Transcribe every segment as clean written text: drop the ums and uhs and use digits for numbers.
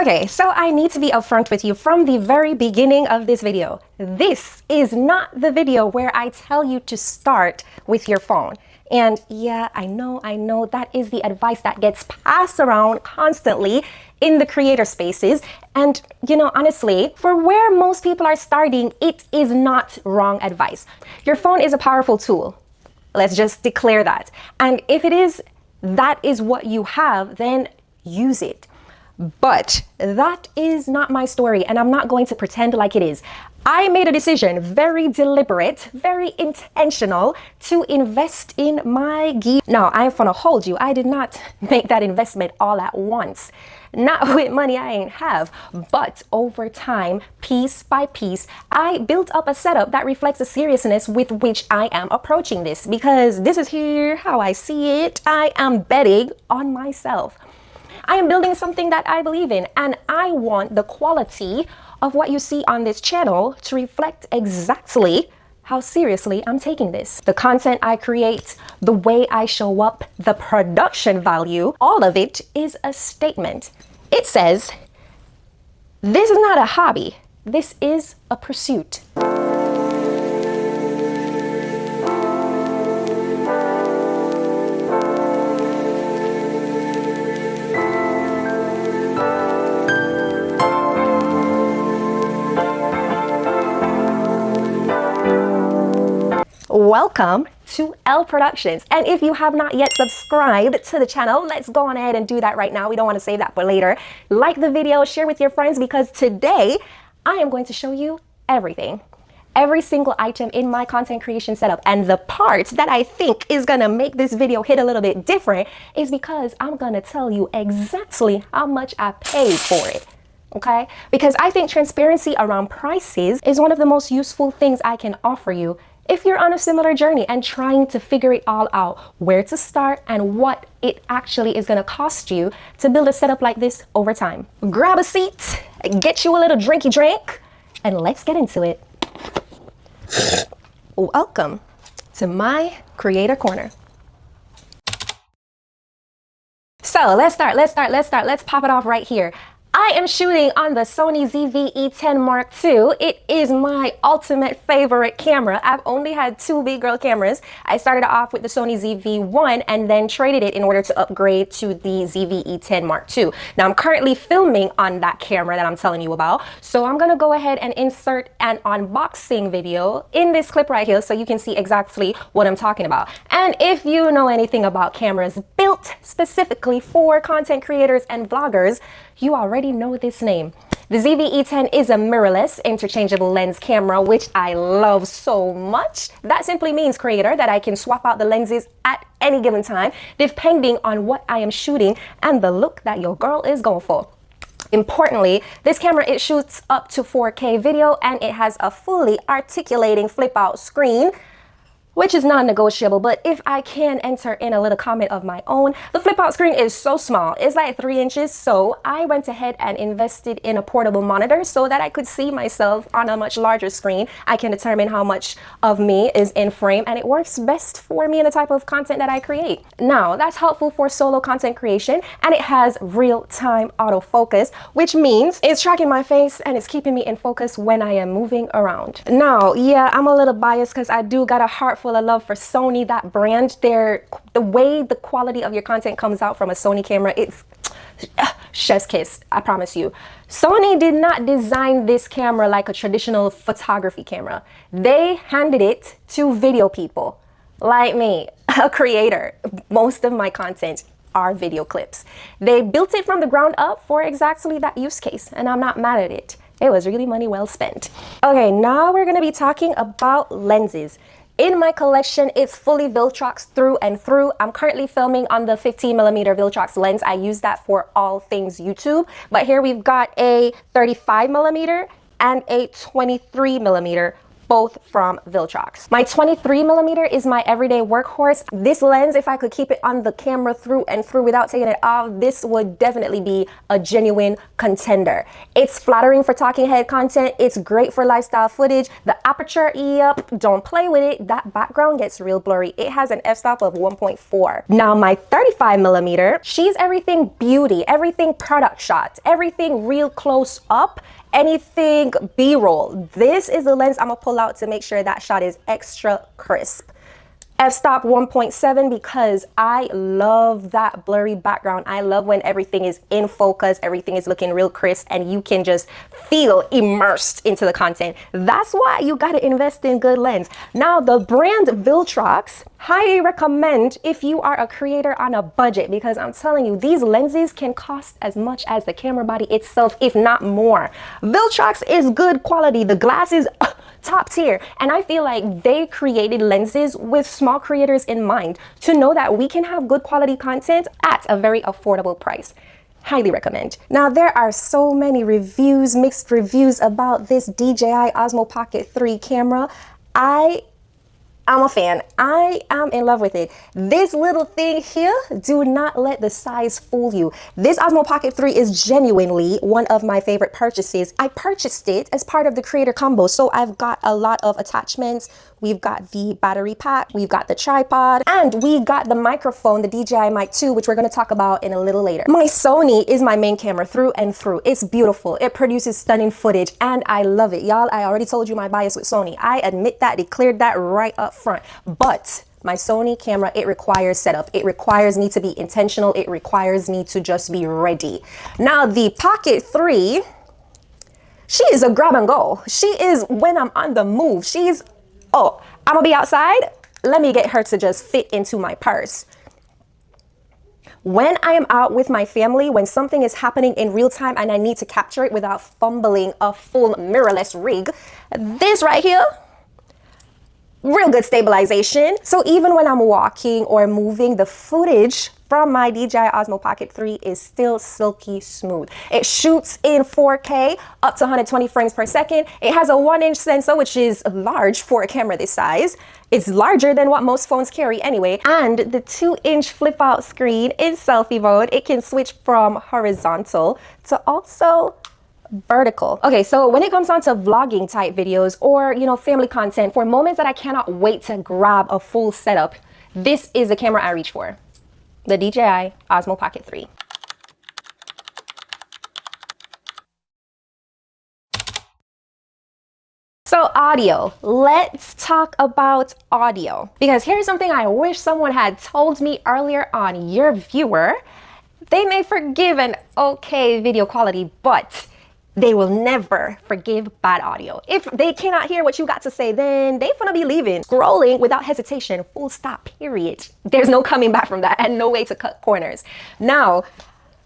Okay, so I need to be upfront with you from the very beginning of this video. This is not the video where I tell you to start with your phone. And yeah, I know that is the advice that gets passed around constantly in the creator spaces. And you know, honestly, for where most people are starting, it is not wrong advice. Your phone is a powerful tool. Let's just declare that. And if that is what you have, then use it. But that is not my story, and I'm not going to pretend like it is. I made a decision, very deliberate, very intentional, to invest in my gear. Now, I'm gonna hold you. I did not make that investment all at once. Not with money I ain't have, but over time, piece by piece, I built up a setup that reflects the seriousness with which I am approaching this, because this is here how I see it. I am betting on myself. I am building something that I believe in, and I want the quality of what you see on this channel to reflect exactly how seriously I'm taking this. The content I create, the way I show up, the production value, all of it is a statement. It says, this is not a hobby, this is a pursuit. Welcome to L Productions. And if you have not yet subscribed to the channel, let's go on ahead and do that right now. We don't want to save that for later. Like the video, share with your friends, because today I am going to show you everything. Every single item in my content creation setup. And the part that I think is gonna make this video hit a little bit different is because I'm gonna tell you exactly how much I paid for it. Okay? Because I think transparency around prices is one of the most useful things I can offer you if you're on a similar journey and trying to figure it all out, where to start and what it actually is going to cost you to build a setup like this over time. Grab a seat, get you a little drinky drink, and let's get into it. Welcome to my creator corner. So let's start. Let's pop it off right here. I am shooting on the Sony ZV-E10 Mark II. It is my ultimate favorite camera. I've only had two big girl cameras. I started off with the Sony ZV-1 and then traded it in order to upgrade to the ZV-E10 Mark II. Now I'm currently filming on that camera that I'm telling you about. So I'm gonna go ahead and insert an unboxing video in this clip right here so you can see exactly what I'm talking about. And if you know anything about cameras built specifically for content creators and vloggers, you already know this name. The ZV-E10 is a mirrorless interchangeable lens camera, which I love so much. That simply means, creator, that I can swap out the lenses at any given time, depending on what I am shooting and the look that your girl is going for. Importantly, this camera, it shoots up to 4K video, and it has a fully articulating flip out screen, which is non-negotiable. But if I can enter in a little comment of my own, the flip out screen is so small, it's like 3 inches. So I went ahead and invested in a portable monitor so that I could see myself on a much larger screen. I can determine how much of me is in frame, and it works best for me and the type of content that I create. Now, that's helpful for solo content creation, and it has real-time autofocus, which means it's tracking my face and it's keeping me in focus when I am moving around. Now, yeah, I'm a little biased because I do got a heart full of love for Sony, that brand. The way the quality of your content comes out from a Sony camera, it's chef's kiss, I promise you. Sony did not design this camera like a traditional photography camera. They handed it to video people like me, a creator. Most of my content are video clips. They built it from the ground up for exactly that use case, and I'm not mad at it. It was really money well spent. Okay, now we're gonna be talking about lenses. In my collection, it's fully Viltrox through and through. I'm currently filming on the 15mm Viltrox lens. I use that for all things YouTube. But here we've got a 35mm and a 23mm both from Viltrox. My 23mm is my everyday workhorse. This lens, if I could keep it on the camera through and through without taking it off, this would definitely be a genuine contender. It's flattering for talking head content. It's great for lifestyle footage. The aperture, yep, don't play with it. That background gets real blurry. It has an f-stop of 1.4. Now my 35mm, she's everything beauty, everything product shots, everything real close up, anything B-roll. This is the lens I'm gonna pull out to make sure that shot is extra crisp. F-stop 1.7 because I love that blurry background. I love when everything is in focus, everything is looking real crisp, and you can just feel immersed into the content. That's why you gotta invest in good lens. Now the brand Viltrox, highly recommend if you are a creator on a budget, because I'm telling you, these lenses can cost as much as the camera body itself, if not more. Viltrox is good quality. The glass is top tier, and I feel like they created lenses with small creators in mind to know that we can have good quality content at a very affordable price. Highly recommend. Now there are so many reviews, mixed reviews about this DJI OsmoPocket 3 camera. I'm a fan. I am in love with it. This little thing here, do not let the size fool you. This OsmoPocket 3 is genuinely one of my favorite purchases. I purchased it as part of the creator combo, so I've got a lot of attachments. We've got the battery pack, we've got the tripod, and we got the microphone, the DJI Mic 2, which we're gonna talk about in a little later. My Sony is my main camera through and through. It's beautiful, it produces stunning footage, and I love it. Y'all, I already told you my bias with Sony. I admit that, declared that right up front. But my Sony camera, it requires setup. It requires me to be intentional. It requires me to just be ready. Now the Pocket 3, she is a grab and go. She is when I'm on the move. She's, oh, I'm gonna be outside. Let me get her to just fit into my purse. When I am out with my family, when something is happening in real time and I need to capture it without fumbling a full mirrorless rig, this right here, real good stabilization. So even when I'm walking or moving, the footage from my DJI OsmoPocket 3 is still silky smooth. It shoots in 4K up to 120 frames per second. It has a 1-inch sensor, which is large for a camera this size. It's larger than what most phones carry anyway. And the 2-inch flip out screen in selfie mode, it can switch from horizontal to also vertical. Okay, so when it comes on to vlogging type videos or, you know, family content, for moments that I cannot wait to grab a full setup, this is the camera I reach for. The DJI OsmoPocket 3. So audio, let's talk about audio, because here's something I wish someone had told me earlier on. Your viewer, they may forgive an okay video quality, but they will never forgive bad audio. If they cannot hear what you got to say, then they gonna be leaving. Scrolling without hesitation, full stop, period. There's no coming back from that and no way to cut corners. Now,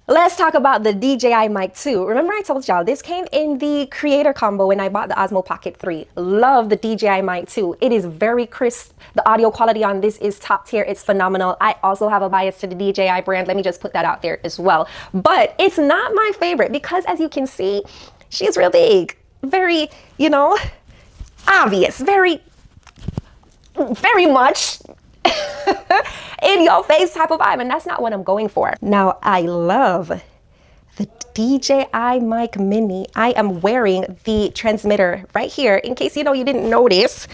let's talk about the DJI Mic 2. Remember I told y'all this came in the creator combo when I bought the OsmoPocket 3. Love the DJI Mic 2. It is very crisp. The audio quality on this is top tier. It's phenomenal. I also have a bias to the DJI brand. Let me just put that out there as well. But it's not my favorite because, as you can see, she's real big. Very, you know, obvious. Very much in your face type of vibe, and that's not what I'm going for. Now, I love the DJI Mic Mini. I am wearing the transmitter right here. In case you didn't notice,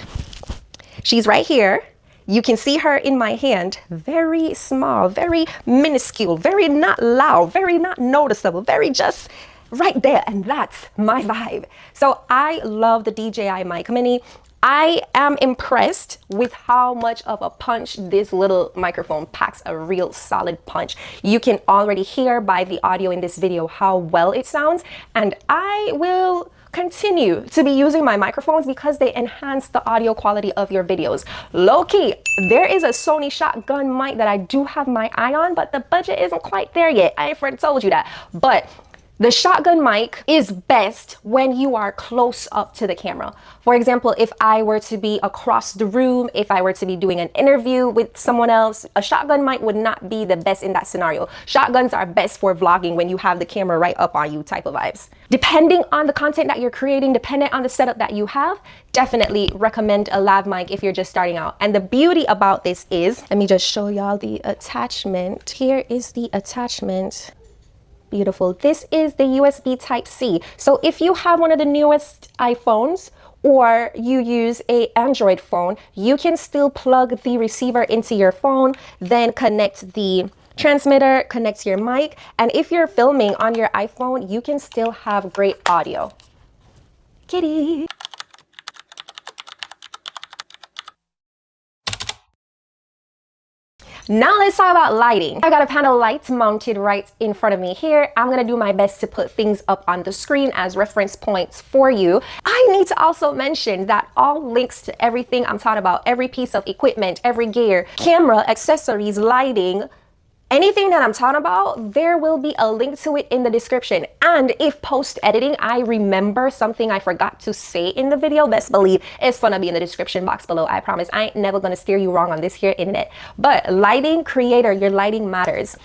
she's right here. You can see her in my hand. Very small, very minuscule, very not loud, very not noticeable, very just right there, and that's my vibe. So I love the DJI Mic Mini. I am impressed with how much of a punch this little microphone packs. A real solid punch. You can already hear by the audio in this video how well it sounds, and I will continue to be using my microphones because they enhance the audio quality of your videos. Low-key, there is a Sony shotgun mic that I do have my eye on, but the budget isn't quite there yet. I ain't told you that. But The shotgun mic is best when you are close up to the camera. For example, if I were to be across the room, if I were to be doing an interview with someone else, a shotgun mic would not be the best in that scenario. Shotguns are best for vlogging when you have the camera right up on you type of vibes. Depending on the content that you're creating, dependent on the setup that you have, definitely recommend a lav mic if you're just starting out. And the beauty about this is, let me just show y'all the attachment. Here is the attachment. Beautiful. This is the USB Type-C. So if you have one of the newest iPhones or you use an Android phone, you can still plug the receiver into your phone, then connect the transmitter, connect your mic, and if you're filming on your iPhone, you can still have great audio. Kitty. Now let's talk about lighting. I got a panel light mounted right in front of me here. I'm gonna do my best to put things up on the screen as reference points for you. I need to also mention that all links to everything I'm talking about, every piece of equipment, every gear, camera, accessories, lighting, anything that I'm talking about, there will be a link to it in the description. And if post-editing, I remember something I forgot to say in the video, best believe it's gonna be in the description box below. I promise I ain't never gonna steer you wrong on this here internet. But lighting creator, your lighting matters.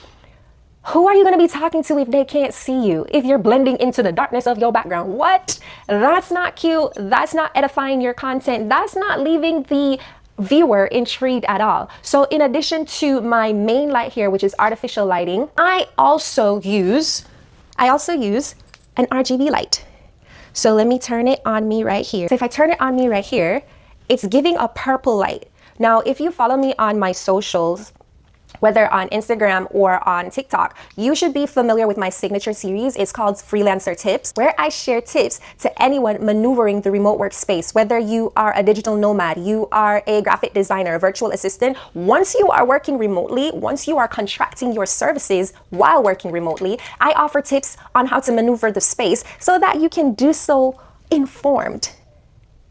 Who are you gonna be talking to if they can't see you? If you're blending into the darkness of your background? What? That's not cute. That's not edifying your content. That's not leaving the viewer intrigued at all. So in addition to my main light here, which is artificial lighting, I also use an RGB light. So let me turn it on me right here. So if I turn it on me right here, it's giving a purple light. Now, if you follow me on my socials, whether on Instagram or on TikTok, you should be familiar with my signature series. It's called Freelancer Tips, where I share tips to anyone maneuvering the remote workspace. Whether you are a digital nomad, you are a graphic designer, a virtual assistant, once you are working remotely, once you are contracting your services while working remotely, I offer tips on how to maneuver the space so that you can do so informed.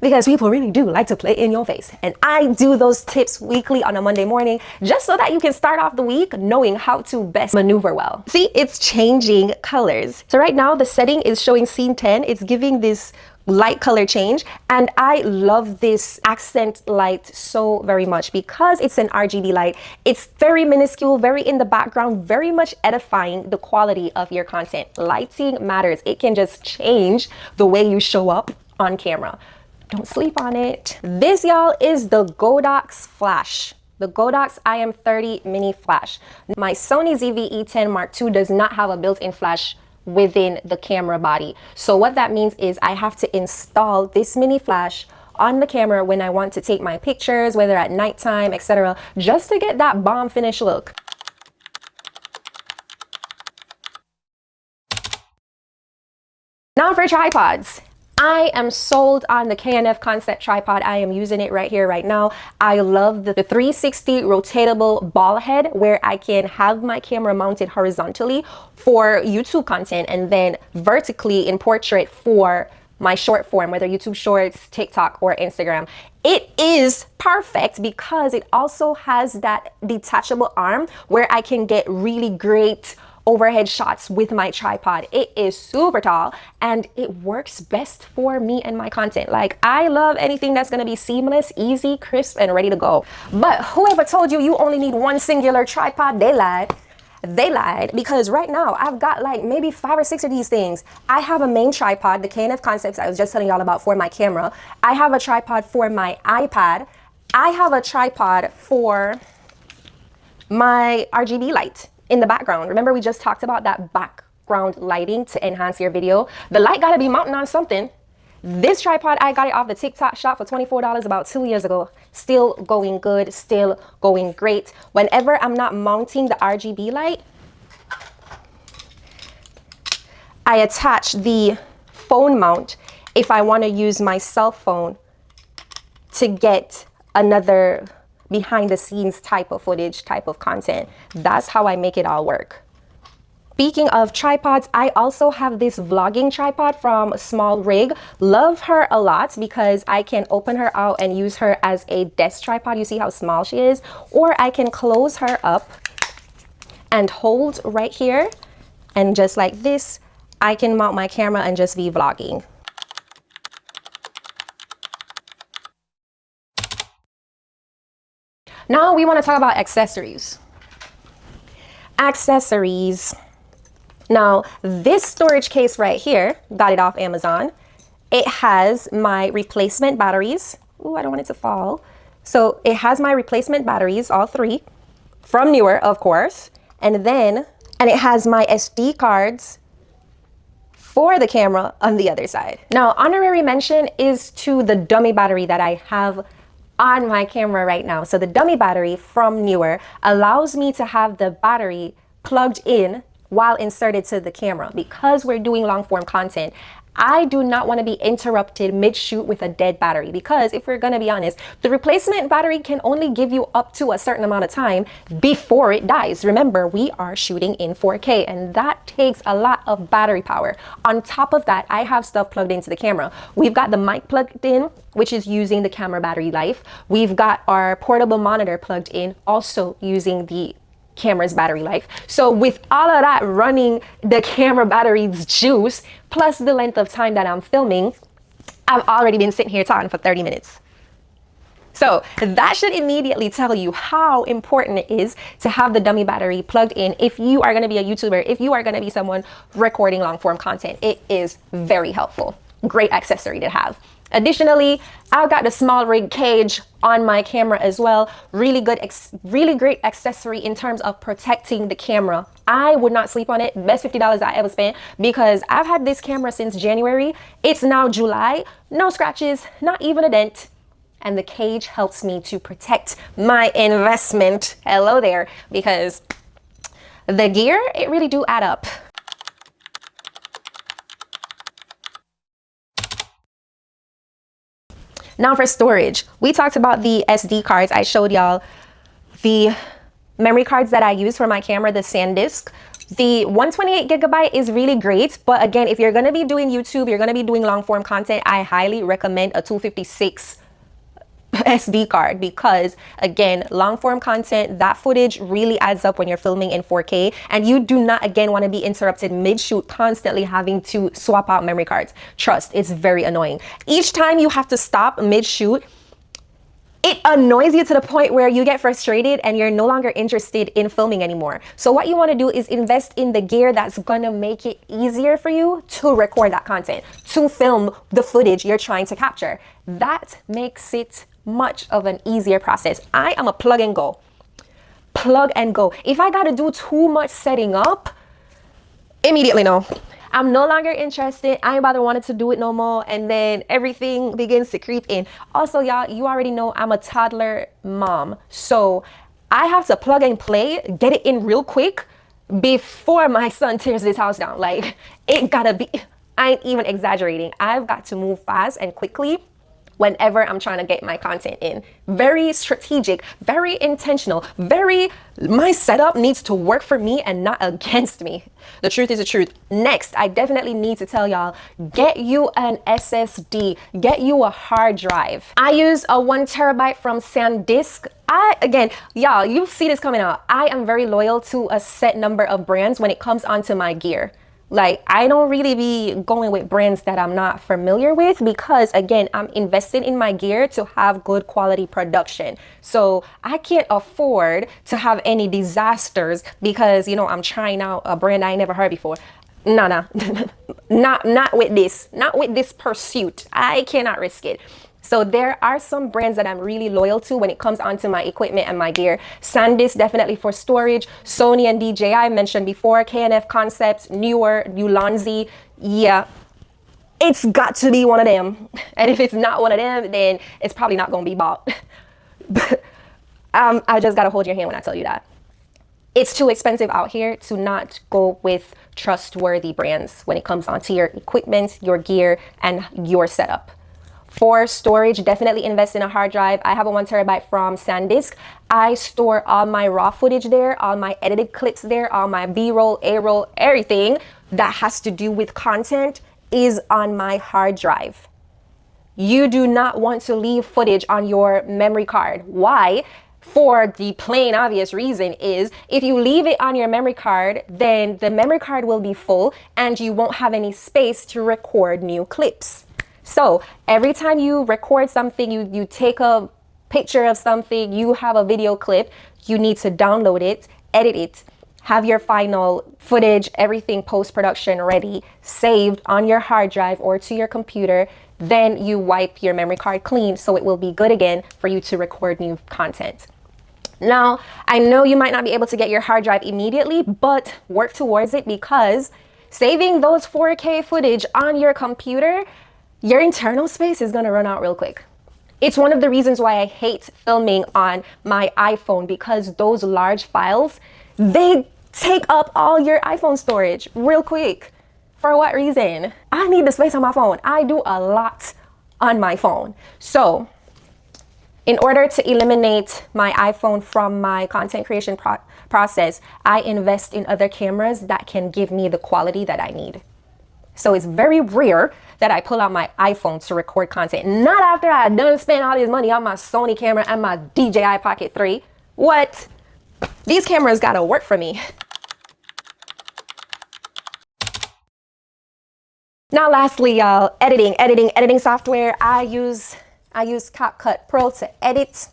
Because people really do like to play in your face. And I do those tips weekly on a Monday morning, just so that you can start off the week knowing how to best maneuver well. See, it's changing colors. So right now the setting is showing scene 10. It's giving this light color change. And I love this accent light so very much because it's an RGB light. It's very minuscule, very in the background, very much edifying the quality of your content. Lighting matters. It can just change the way you show up on camera. Don't sleep on it. This, y'all, is the Godox Flash. The Godox IM30 Mini Flash. My Sony ZV-E10 Mark II does not have a built-in flash within the camera body. So what that means is I have to install this mini flash on the camera when I want to take my pictures, whether at nighttime, etc., just to get that bomb finish look. Now for tripods. I am sold on the KNF Concept tripod. I am using it right here, right now. I love the 360 rotatable ball head where I can have my camera mounted horizontally for YouTube content and then vertically in portrait for my short form, whether YouTube Shorts, TikTok, or Instagram. It is perfect because it also has that detachable arm where I can get really great overhead shots with my tripod. It is super tall and it works best for me and my content. Like, I love anything that's gonna be seamless, easy, crisp, and ready to go. But whoever told you you only need one singular tripod, they lied. They lied, because right now I've got like maybe 5 or 6 of these things. I have a main tripod, the KNF Concepts I was just telling y'all about, for my camera. I have a tripod for my iPad. I have a tripod for my RGB light in the background. Remember, we just talked about that background lighting to enhance your video. The light gotta be mounted on something. This tripod, I got it off the TikTok shop for $24 about 2 years ago. Still going good, still going great. Whenever I'm not mounting the RGB light, I attach the phone mount if I wanna use my cell phone to get another behind the scenes type of footage, type of content. That's how I make it all work. Speaking of tripods, I also have this vlogging tripod from Small Rig. Love her a lot because I can open her out and use her as a desk tripod. You see how small she is? Or I can close her up and hold right here, and just like this, I can mount my camera and just be vlogging. Now we want to talk about accessories. Accessories. Now, this storage case right here, got it off Amazon. It has my replacement batteries. Ooh, I don't want it to fall. So it has my replacement batteries, all three, from Newer, of course. And it has my SD cards for the camera on the other side. Now, honorary mention is to the dummy battery that I have on my camera right now. So the dummy battery from Newer allows me to have the battery plugged in while inserted to the camera. Because we're doing long form content, I do not want to be interrupted mid-shoot with a dead battery, because if we're going to be honest, the replacement battery can only give you up to a certain amount of time before it dies. Remember, we are shooting in 4K and that takes a lot of battery power. On top of that, I have stuff plugged into the camera. We've got the mic plugged in, which is using the camera battery life. We've got our portable monitor plugged in, also using the camera's battery life. So with all of that running the camera battery's juice, plus the length of time that I'm filming, I've already been sitting here talking for 30 minutes. So that should immediately tell you how important it is to have the dummy battery plugged in if you are going to be a YouTuber, if you are going to be someone recording long form content. It is very helpful. Great accessory to have. Additionally, I've got the small rig cage on my camera as well. Really great accessory in terms of protecting the camera. I would not sleep on it. Best $50 I ever spent, because I've had this camera since January. It's now July. No scratches, not even a dent. And the cage helps me to protect my investment. Hello there, because the gear, it really do add up. Now for storage, we talked about the SD cards. I showed y'all the memory cards that I use for my camera, the SanDisk. The 128 gigabyte is really great, but again, if you're gonna be doing YouTube, you're gonna be doing long form content, I highly recommend a 256 SD card, because again, long form content, that footage really adds up when you're filming in 4K, and you do not again want to be interrupted mid-shoot constantly having to swap out memory cards. Trust, it's very annoying. Each time you have to stop mid-shoot, it annoys you to the point where you get frustrated and you're no longer interested in filming anymore. So what you want to do is invest in the gear that's gonna make it easier for you to record that content, to film the footage you're trying to capture. That makes it much of an easier process. I am a plug and go. Plug and go. If I gotta do too much setting up, immediately no. I'm no longer interested. I ain't about to want to do it no more. And then everything begins to creep in. Also, y'all, you already know I'm a toddler mom. So I have to plug and play, get it in real quick before my son tears this house down. Like, it gotta be, I ain't even exaggerating. I've got to move fast and quickly whenever I'm trying to get my content in. Very strategic, very intentional, my setup needs to work for me and not against me. The truth is the truth. Next, I definitely need to tell y'all, get you an SSD, get you a hard drive. I use a 1 terabyte from SanDisk. Again, y'all, you see this coming out. I am very loyal to a set number of brands when it comes onto my gear. Like, I don't really be going with brands that I'm not familiar with, because again, I'm invested in my gear to have good quality production. So I can't afford to have any disasters because, you know, I'm trying out a brand I ain't never heard before. No, not with this pursuit. I cannot risk it. So there are some brands that I'm really loyal to when it comes onto my equipment and my gear. SanDisk definitely for storage. Sony and DJI mentioned before. K&F Concepts, Newer, Ulanzi. Yeah, it's got to be one of them. And if it's not one of them, then it's probably not going to be bought. But I just got to hold your hand when I tell you that. It's too expensive out here to not go with trustworthy brands when it comes onto your equipment, your gear, and your setup. For storage, definitely invest in a hard drive. I have a 1 terabyte from SanDisk. I store all my raw footage there, all my edited clips there, all my B-roll, A-roll, everything that has to do with content is on my hard drive. You do not want to leave footage on your memory card. Why? for the plain obvious reason is if you leave it on your memory card, then the memory card will be full and you won't have any space to record new clips. So every time you record something, you take a picture of something, you have a video clip, you need to download it, edit it, have your final footage, everything post-production ready, saved on your hard drive or to your computer. Then you wipe your memory card clean so it will be good again for you to record new content. Now, I know you might not be able to get your hard drive immediately, but work towards it, because saving those 4K footage on your computer, your internal space is gonna run out real quick. It's one of the reasons why I hate filming on my iPhone, because those large files, they take up all your iPhone storage real quick. For what reason? I need the space on my phone. I do a lot on my phone. So in order to eliminate my iPhone from my content creation process, I invest in other cameras that can give me the quality that I need. So it's very rare that I pull out my iPhone to record content. Not after I done spent all this money on my Sony camera and my DJI Pocket 3. What? These cameras gotta work for me. Now lastly, y'all, editing software. I use CapCut Pro to edit.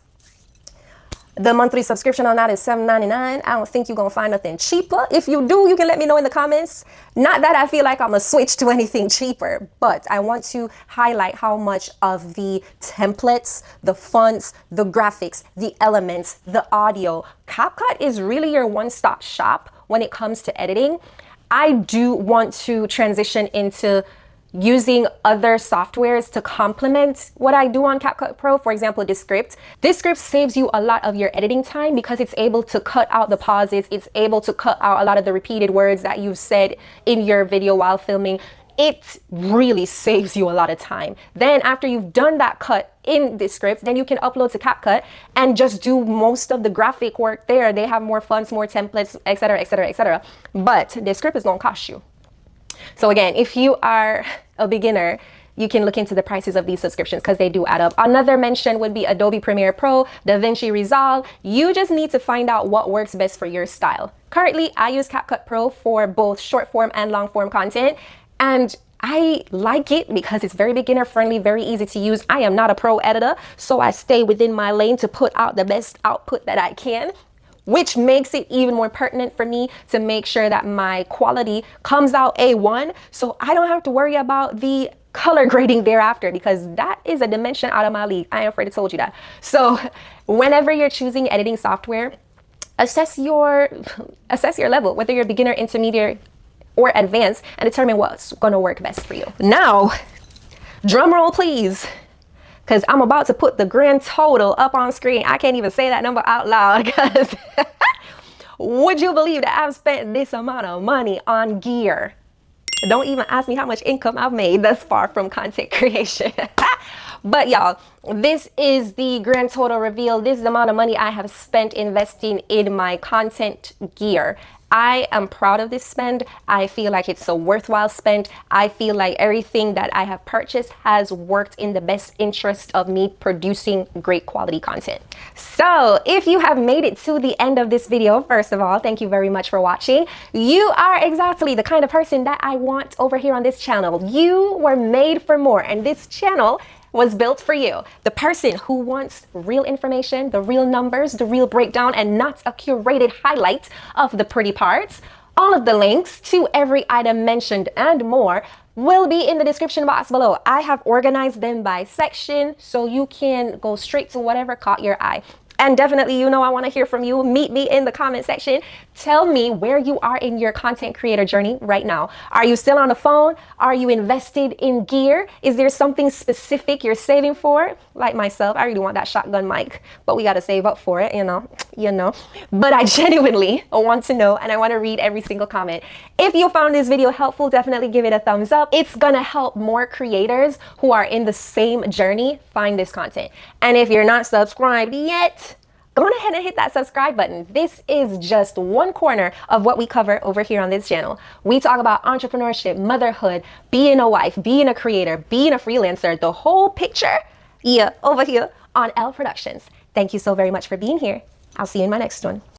The monthly subscription on that is $7.99. I don't think you're gonna find nothing cheaper. If you do, you can let me know in the comments. Not that I feel like I'm gonna switch to anything cheaper, but I want to highlight how much of the templates, the fonts, the graphics, the elements, the audio, CapCut is really your one-stop shop when it comes to editing. I do want to transition into using other softwares to complement what I do on CapCut Pro. For example, Descript. Descript saves you a lot of your editing time because it's able to cut out the pauses. It's able to cut out a lot of the repeated words that you've said in your video while filming. It really saves you a lot of time. Then after you've done that cut in Descript, then you can upload to CapCut and just do most of the graphic work there. They have more fonts, more templates, etc., etc., etc. But Descript is gonna cost you. So again, if you are a beginner, you can look into the prices of these subscriptions because they do add up. Another mention would be Adobe Premiere Pro, DaVinci Resolve. You just need to find out what works best for your style. Currently, I use CapCut Pro for both short form and long form content. And I like it because it's very beginner friendly, very easy to use. I am not a pro editor, so I stay within my lane to put out the best output that I can, which makes it even more pertinent for me to make sure that my quality comes out A1, so I don't have to worry about the color grading thereafter, because that is a dimension out of my league. I am afraid to told you that. So whenever you're choosing editing software, assess your level, whether you're beginner, intermediate, or advanced, and determine what's gonna work best for you. Now, drum roll please, because I'm about to put the grand total up on screen. I can't even say that number out loud because would you believe that I've spent this amount of money on gear? Don't even ask me how much income I've made thus far from content creation. But y'all, this is the grand total reveal. This is the amount of money I have spent investing in my content gear. I am proud of this spend. I feel like it's a worthwhile spend. I feel like everything that I have purchased has worked in the best interest of me producing great quality content. So if you have made it to the end of this video, first of all, thank you very much for watching. You are exactly the kind of person that I want over here on this channel. You were made for more, and this channel was built for you. The person who wants real information, the real numbers, the real breakdown, and not a curated highlight of the pretty parts. All of the links to every item mentioned and more will be in the description box below. I have organized them by section so you can go straight to whatever caught your eye. And definitely, you know, I want to hear from you. Meet me in the comment section. Tell me where you are in your content creator journey right now. Are you still on the phone? Are you invested in gear? Is there something specific you're saving for? Like myself, I really want that shotgun mic, but we got to save up for it, you know. But I genuinely want to know, and I want to read every single comment. If you found this video helpful, definitely give it a thumbs up. It's going to help more creators who are in the same journey find this content. And if you're not subscribed yet, go ahead and hit that subscribe button. This is just one corner of what we cover over here on this channel. We talk about entrepreneurship, motherhood, being a wife, being a creator, being a freelancer, the whole picture, over here on L Productions. Thank you so very much for being here. I'll see you in my next one.